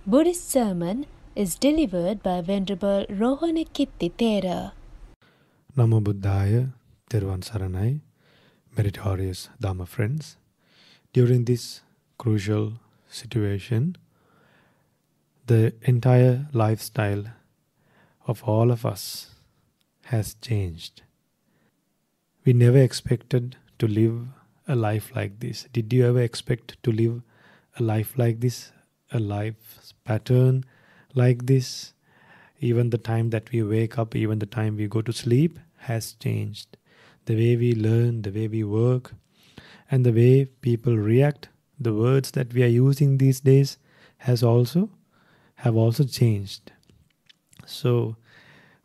Buddhist sermon is delivered by Venerable Rohanakiththi Thera. Namo Buddhaya, Theruvan Saranai, meritorious Dhamma friends. During this crucial situation, the entire lifestyle of all of us has changed. We never expected to live a life like this. Did you ever expect to live a life like this? A life pattern like this? Even the time that we wake up, even the time we go to sleep has changed. The way we learn, the way we work, and the way people react, the words that we are using these days have also changed. So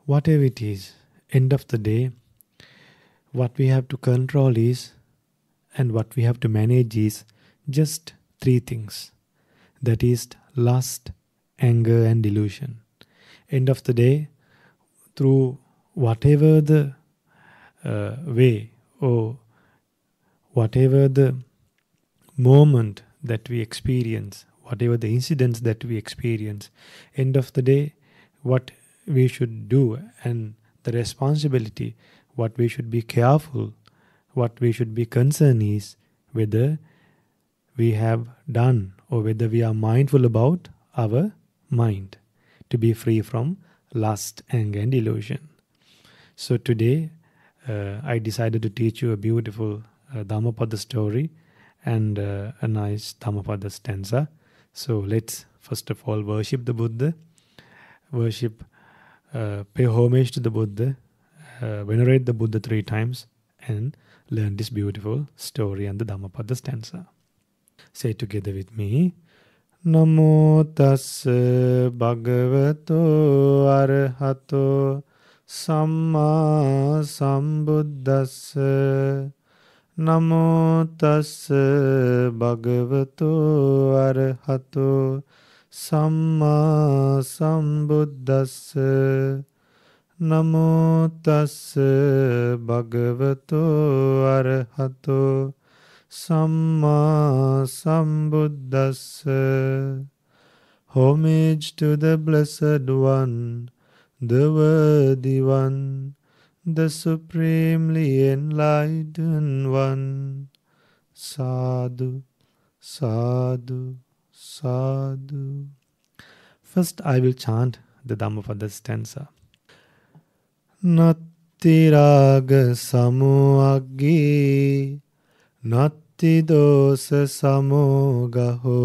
whatever it is, end of the day, what we have to control is, and what we have to manage is just three things. That is lust, anger, and delusion. End of the day, through whatever the way or whatever the moment that we experience, whatever the incidents that we experience, end of the day, what we should do and the responsibility, what we should be careful, what we should be concerned is whether we have done or whether we are mindful about our mind to be free from lust, anger, and delusion. So today, I decided to teach you a beautiful Dhammapada story and a nice Dhammapada stanza. So let's first of all worship the Buddha, pay homage to the Buddha, venerate the Buddha 3 times, and learn this beautiful story and the Dhammapada stanza. Say together with me. Namo tassa bhagavato arahato samma sambuddhassa. Namo tassa bhagavato arahato samma sambuddhassa. Namo tassa bhagavato arahato Samma Sambuddhassa. Homage to the Blessed One, the Worthy One, the Supremely Enlightened One. Sadhu, Sadhu, Sadhu. First I will chant the Dhammapada stanza. Natti raga samuaggi Natti dosa samogaho,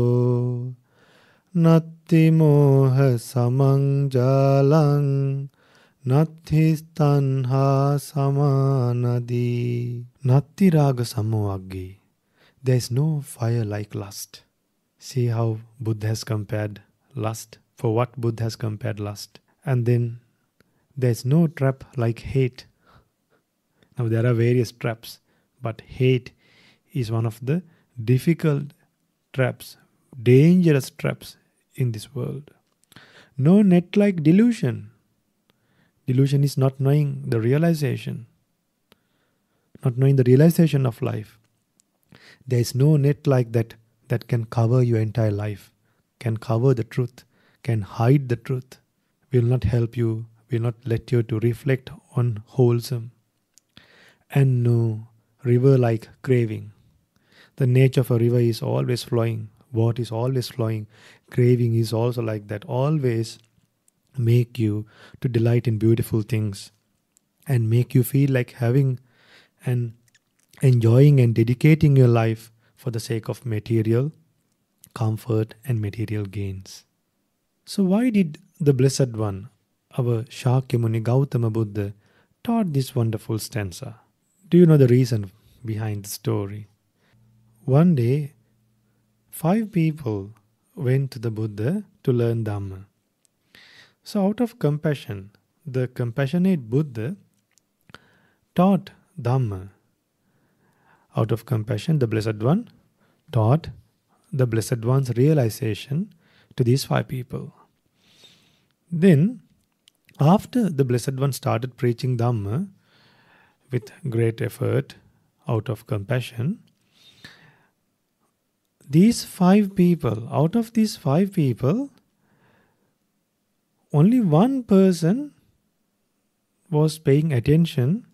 Natti moha samangjalang, Natti tanha samanadi. Natti raga samoaggi. There is no fire like lust. See how Buddha has compared lust. For what Buddha has compared lust. And then there is no trap like hate. Now there are various traps, but hate is one of the difficult traps, dangerous traps in this world. No net like delusion. Delusion is not knowing the realization. Not knowing the realization of life. There is no net like that that can cover your entire life, can cover the truth, can hide the truth, will not help you, will not let you to reflect on wholesome. And no river like craving. The nature of a river is always flowing. Water is always flowing. Craving is also like that. Always make you to delight in beautiful things and make you feel like having and enjoying and dedicating your life for the sake of material comfort and material gains. So why did the Blessed One, our Shakyamuni Gautama Buddha, taught this wonderful stanza? Do you know the reason behind the story? One day, 5 people went to the Buddha to learn Dhamma. So out of compassion, the compassionate Buddha taught Dhamma. Out of compassion, the Blessed One taught the Blessed One's realization to these 5 people. Then, after the Blessed One started preaching Dhamma with great effort, out of compassion, these 5 people, out of these 5 people, only one person was paying attention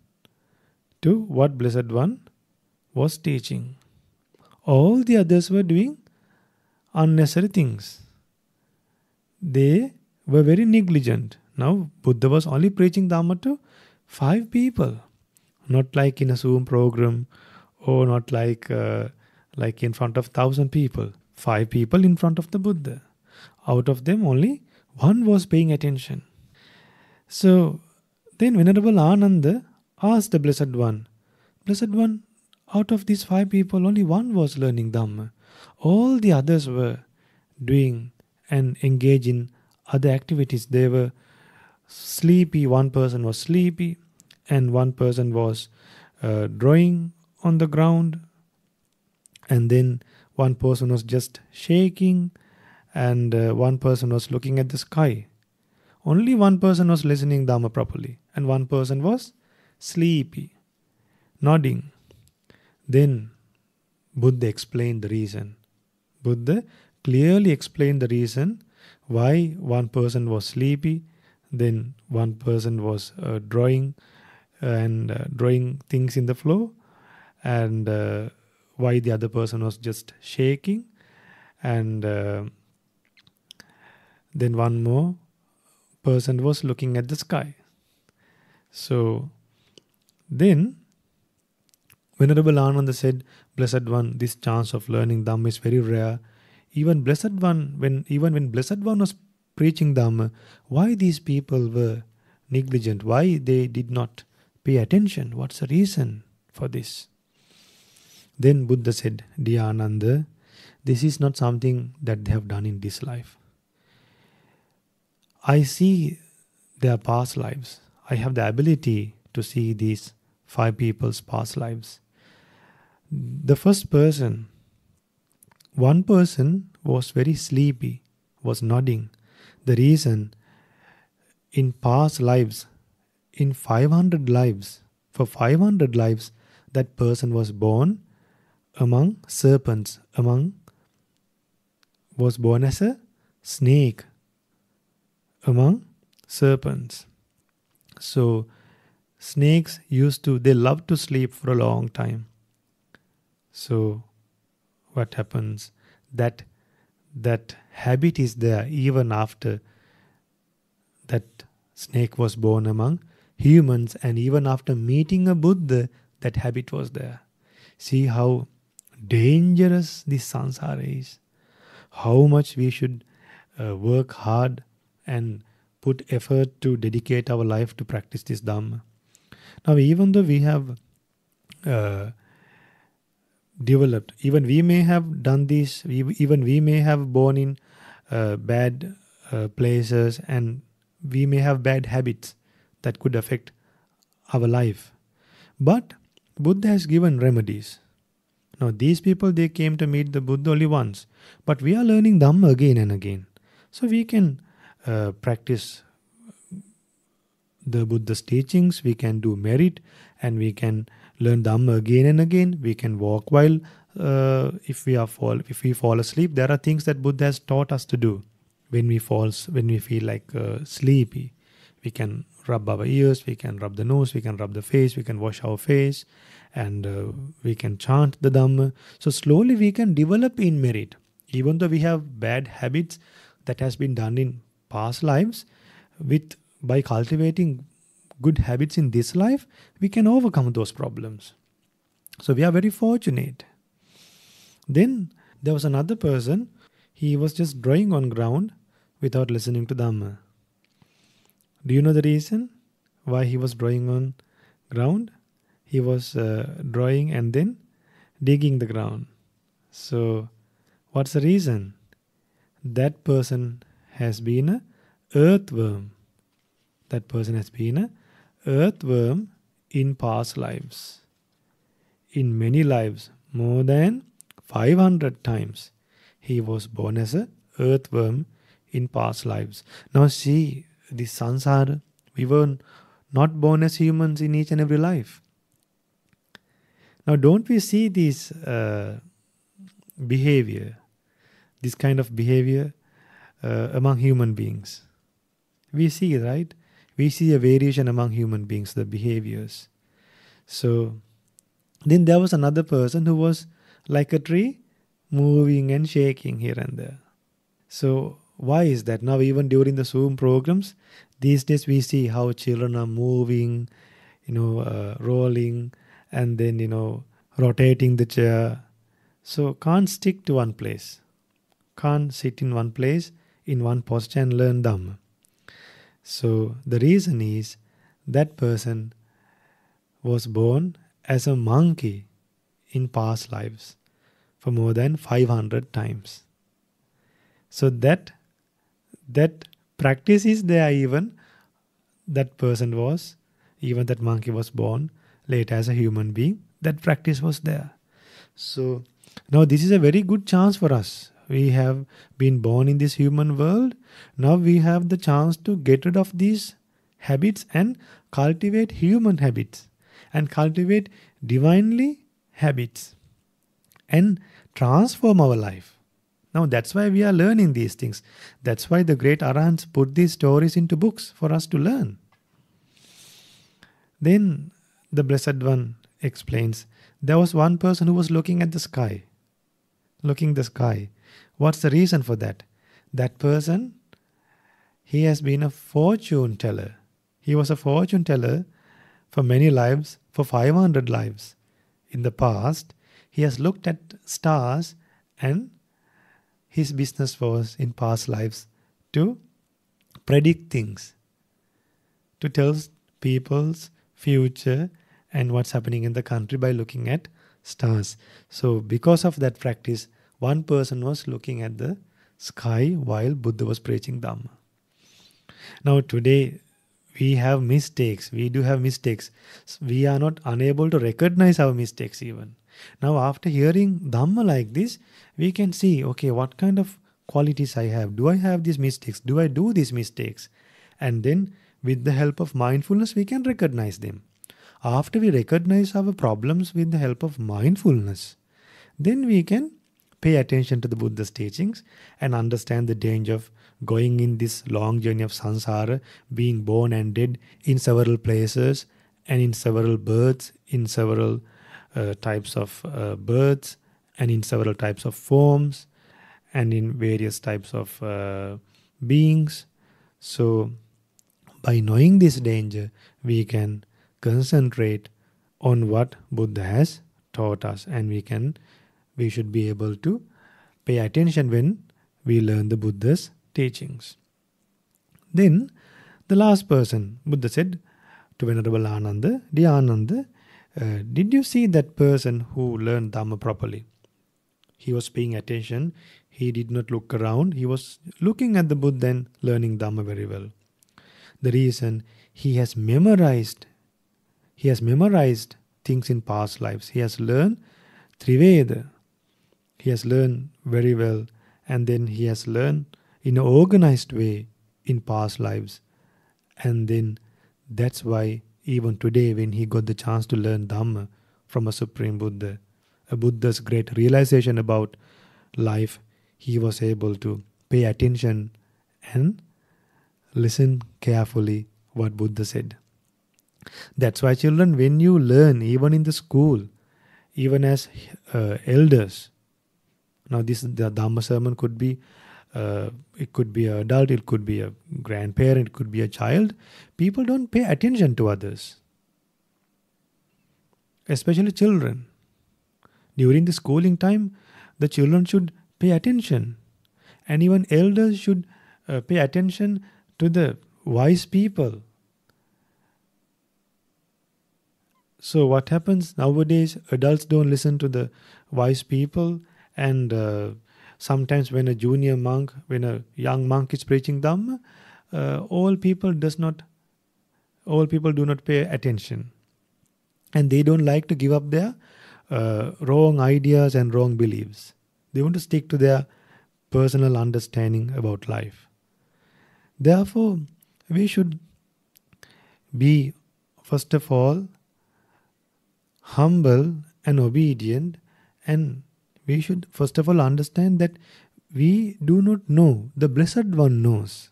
to what Blessed One was teaching. All the others were doing unnecessary things. They were very negligent. Now, Buddha was only preaching Dhamma to 5 people. Not like in a Zoom program, or not like in front of 1,000 people. 5 people in front of the Buddha. Out of them, only one was paying attention. So, then Venerable Ananda asked the Blessed One, Blessed One, out of these 5 people, only one was learning Dhamma. All the others were doing and engaged in other activities. They were sleepy. One person was sleepy, and one person was drawing on the ground, and then one person was just shaking, and one person was looking at the sky. Only one person was listening Dhamma properly, and one person was sleepy, nodding. Then Buddha explained the reason. Buddha clearly explained the reason why one person was sleepy, then one person was drawing things in the floor, and why the other person was just shaking, and then one more person was looking at the sky. So then Venerable Ananda said, Blessed One, this chance of learning Dhamma is very rare. Even when Blessed One was preaching Dhamma, why these people were negligent? Why they did not pay attention? What's the reason for this? Then Buddha said, Dear Ananda, this is not something that they have done in this life. I see their past lives. I have the ability to see these 5 people's past lives. The first person, one person was very sleepy, was nodding. The reason, in past lives, in 500 lives, for 500 lives, that person was born among serpents, was born as a snake among serpents. So snakes they love to sleep for a long time. So what happens? That habit is there even after that snake was born among humans, and even after meeting a Buddha, that habit was there. See how dangerous this samsara is. How much we should work hard and put effort to dedicate our life to practice this Dhamma. Now, even though we have developed, even we may have done this, even we may have born in bad places, and we may have bad habits that could affect our life. But Buddha has given remedies. Now, these people, they came to meet the Buddha only once, but we are learning Dhamma again and again. So we can practice the Buddha's teachings, we can do merit, and we can learn Dhamma again and again. We can walk while if we fall asleep. There are things that Buddha has taught us to do. When we feel like sleepy, we can rub our ears, we can rub the nose, we can rub the face, we can wash our face, and we can chant the Dhamma. So slowly we can develop in merit. Even though we have bad habits that has been done in past lives, by cultivating good habits in this life, we can overcome those problems. So we are very fortunate. Then there was another person. He was just drawing on ground without listening to Dhamma. Do you know the reason why he was drawing on ground? He was drawing and then digging the ground. So what's the reason? That person has been an earthworm. That person has been an earthworm in past lives. In many lives, more than 500 times, he was born as an earthworm in past lives. Now see, this samsara, we were not born as humans in each and every life. Now don't we see this behavior, this kind of behavior among human beings? We see, right? We see a variation among human beings, the behaviors. So then there was another person who was like a tree, moving and shaking here and there. So why is that? Now even during the Zoom programs, these days we see how children are moving, rolling, and then rotating the chair. So can't stick to one place. Can't sit in one place, in one posture and learn Dhamma. So the reason is that person was born as a monkey in past lives for more than 500 times. So that practice is there, even that person was, even that monkey was born late as a human being. That practice was there. So now this is a very good chance for us. We have been born in this human world. Now we have the chance to get rid of these habits and cultivate human habits and cultivate divinely habits and transform our life. Now that's why we are learning these things. That's why the great Arahants put these stories into books for us to learn. Then the Blessed One explains, there was one person who was looking at the sky. Looking the sky. What's the reason for that? That person, he has been a fortune teller. He was a fortune teller for many lives, for 500 lives. In the past, he has looked at stars, and his business was in past lives to predict things, to tell people's future and what's happening in the country by looking at stars. So because of that practice, one person was looking at the sky while Buddha was preaching Dhamma. Now today we have mistakes. We do have mistakes. We are not unable to recognize our mistakes even. Now after hearing Dhamma like this, we can see, okay, what kind of qualities I have. Do I have these mistakes? Do I do these mistakes? And then with the help of mindfulness, we can recognize them. After we recognize our problems with the help of mindfulness, then we can pay attention to the Buddha's teachings and understand the danger of going in this long journey of samsara, being born and dead in several places and in several births, in several types of births and in several types of forms and in various types of beings. So by knowing this danger, we can concentrate on what Buddha has taught us, and we should be able to pay attention when we learn the Buddha's teachings. Then the last person, Buddha said to Venerable Ananda, dear Ananda, did you see that person who learned Dhamma properly? He was paying attention. He did not look around. He was looking at the Buddha and learning Dhamma very well. The reason, he has memorized things in past lives. He has learned Triveda. He has learned very well, and then he has learned in an organized way in past lives. And then that's why even today, when he got the chance to learn Dhamma from a Supreme Buddha, a Buddha's great realization about life, he was able to pay attention and listen carefully what Buddha said. That's why children, when you learn, even in the school, even as elders, now the Dhamma sermon could be, it could be an adult, it could be a grandparent, it could be a child. People don't pay attention to others, especially children. During the schooling time, the children should pay attention, and even elders should pay attention to the wise people. So what happens nowadays, adults don't listen to the wise people, and sometimes when a junior monk, when a young monk is preaching Dhamma, all people do not pay attention, and they don't like to give up their wrong ideas and wrong beliefs. They want to stick to their personal understanding about life. Therefore, we should be, first of all, humble and obedient, and we should first of all understand that we do not know. The Blessed One knows.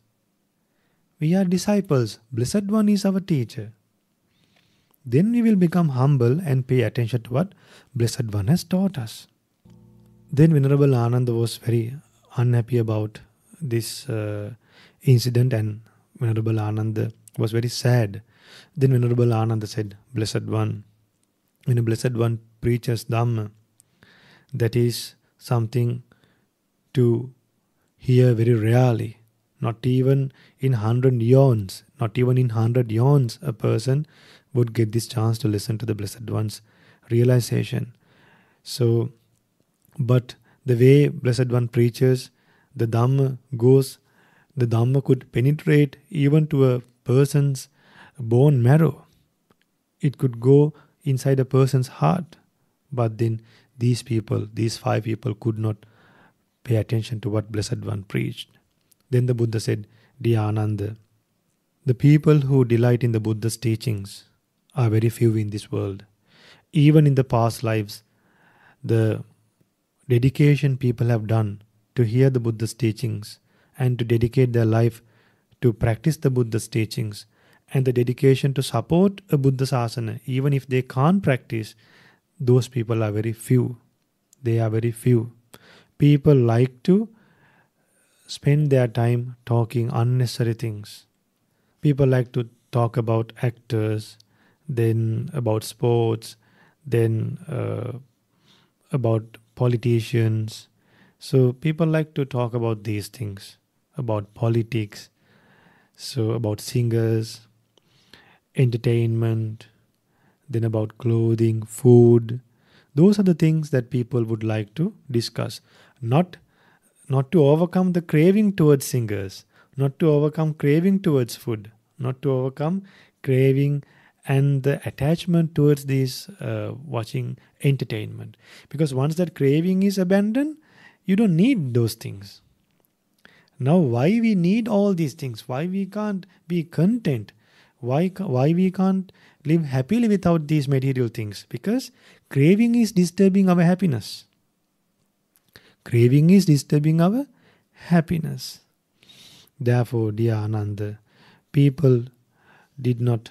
We are disciples. Blessed One is our teacher. Then we will become humble and pay attention to what Blessed One has taught us. Then Venerable Ananda was very unhappy about this incident, and Venerable Ananda was very sad. Then Venerable Ananda said, Blessed One, when a Blessed One preaches Dhamma, that is something to hear very rarely. Not even in 100 yawns, a person would get this chance to listen to the Blessed One's realization. So, but the way Blessed One preaches, the Dhamma could penetrate even to a person's bone marrow. It could go inside a person's heart. But then these 5 people could not pay attention to what Blessed One preached. Then the Buddha said, Dear Ananda, the people who delight in the Buddha's teachings are very few in this world. Even in the past lives, the dedication people have done to hear the Buddha's teachings and to dedicate their life to practice the Buddha's teachings, and the dedication to support a Buddha Sasana, even if they can't practice, those people are very few. They are very few. People like to spend their time talking unnecessary things. People like to talk about actors, then about sports, then about politicians. So people like to talk about these things, about politics, so about singers, entertainment, then about clothing, food. Those are the things that people would like to discuss. Not to overcome the craving towards singers, not to overcome craving towards food, not to overcome craving and the attachment towards this watching entertainment. Because once that craving is abandoned, you don't need those things. Now, why we need all these things? Why we can't be content? Why we can't live happily without these material things? Because craving is disturbing our happiness. Craving is disturbing our happiness. Therefore, dear Ananda, people do not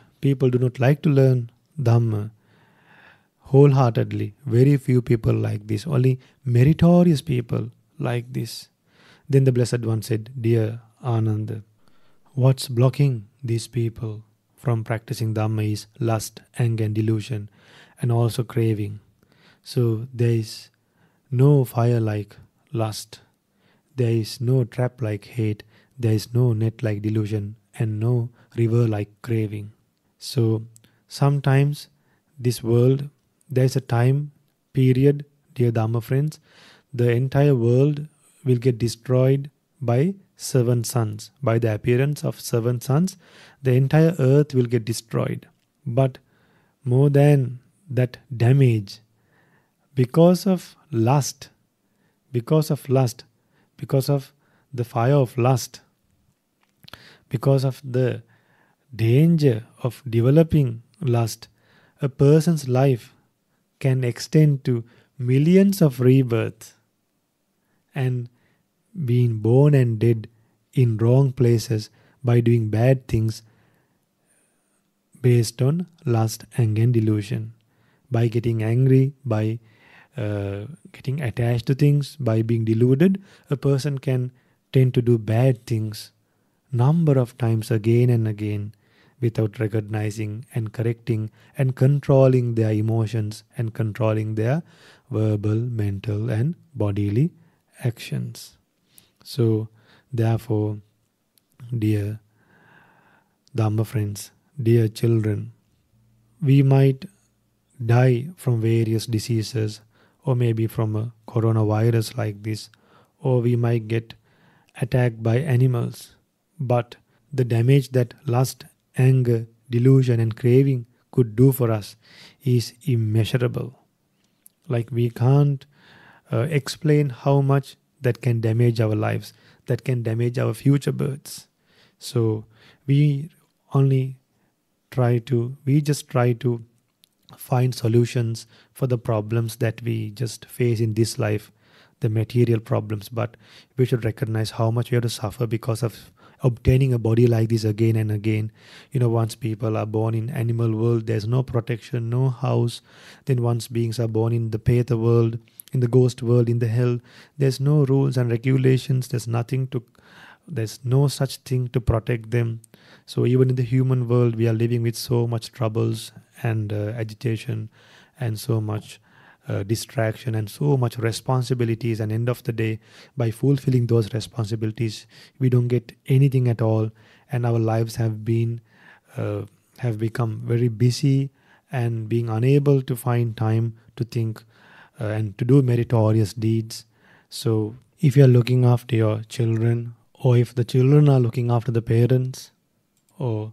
like to learn Dhamma wholeheartedly. Very few people like this. Only meritorious people like this. Then the Blessed One said, Dear Ananda, what's blocking these people from practicing Dhamma is lust, anger and delusion, and also craving. So there is no fire like lust. There is no trap like hate. There is no net like delusion, and no river like craving. So sometimes this world, there is a time period, dear Dhamma friends, the entire world will get destroyed by 7 suns. By the appearance of 7 suns, the entire earth will get destroyed. But more than that damage, because of lust, because of the fire of lust, because of the danger of developing lust, a person's life can extend to millions of rebirths and being born and dead in wrong places by doing bad things based on lust, anger and delusion. By getting angry, by getting attached to things, by being deluded, a person can tend to do bad things number of times again and again without recognizing and correcting and controlling their emotions and controlling their verbal, mental and bodily actions. So therefore, dear Dhamma friends, dear children, we might die from various diseases, or maybe from a coronavirus like this, or we might get attacked by animals. But the damage that lust, anger, delusion and craving could do for us is immeasurable. Like we can't explain how much that can damage our lives, that can damage our future births. So we just try to find solutions for the problems that we just face in this life, the material problems, but we should recognize how much we have to suffer because of obtaining a body like this again and again. Once people are born in animal world, there's no protection, no house. Then once beings are born in the Petha world, in the ghost world, in the hell, there's no rules and regulations. There's no such thing to protect them. So even in the human world, we are living with so much troubles and agitation and so much distraction and so much responsibilities. And end of the day, by fulfilling those responsibilities, we don't get anything at all, and our lives have become very busy and being unable to find time to think and to do meritorious deeds. So if you are looking after your children, or if the children are looking after the parents, or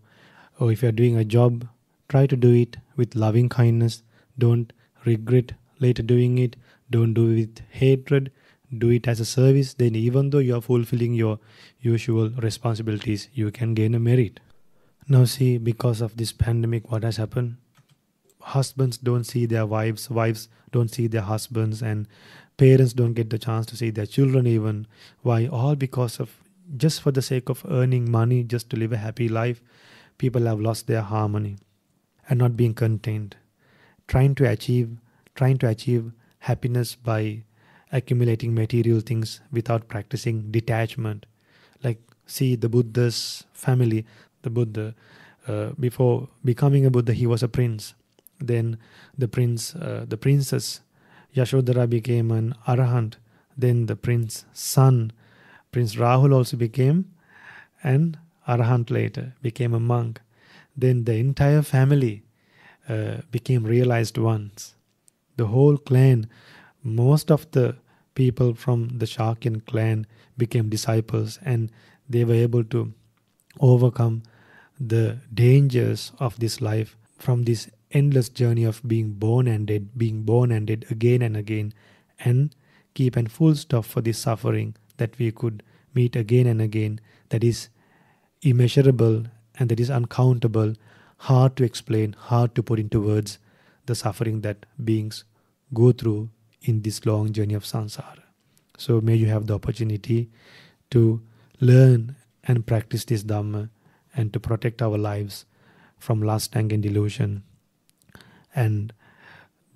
if you are doing a job, try to do it with loving kindness. Don't regret later doing it. Don't do it with hatred. Do it as a service. Then even though you are fulfilling your usual responsibilities, you can gain a merit. Now see, because of this pandemic, what has happened? Husbands don't see their wives don't see their husbands, and parents don't get the chance to see their children even. Why? All because of, just for the sake of earning money, just to live a happy life, people have lost their harmony and not being contained, trying to achieve happiness by accumulating material things without practicing detachment. Like, see the Buddha's family. The Buddha, before becoming a Buddha, he was a prince. Then the princess Yashodhara became an arahant. Then the prince's son, Prince Rahul, also became an arahant later, became a monk. Then the entire family became realized ones. The whole clan, most of the people from the Shakyan clan became disciples, and they were able to overcome the dangers of this life, from this endless journey of being born and dead again and again, and keep a full stop for this suffering that we could meet again and again, that is immeasurable and that is uncountable, hard to explain, hard to put into words, the suffering that beings go through in this long journey of samsara. So may you have the opportunity to learn and practice this Dhamma, and to protect our lives from lust, anger, and delusion, and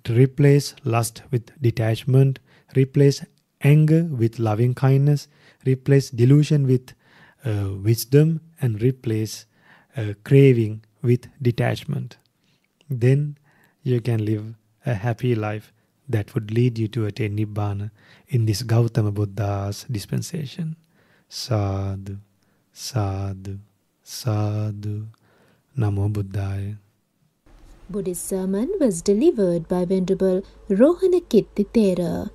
to replace lust with detachment, replace anger with loving kindness, replace delusion with wisdom, and replace craving with detachment. Then you can live a happy life that would lead you to attain Nibbana in this Gautama Buddha's dispensation. Sadhu, sadhu, sadhu. Namo Buddhaya. Buddhist sermon was delivered by Venerable Rohanakiththi Thera.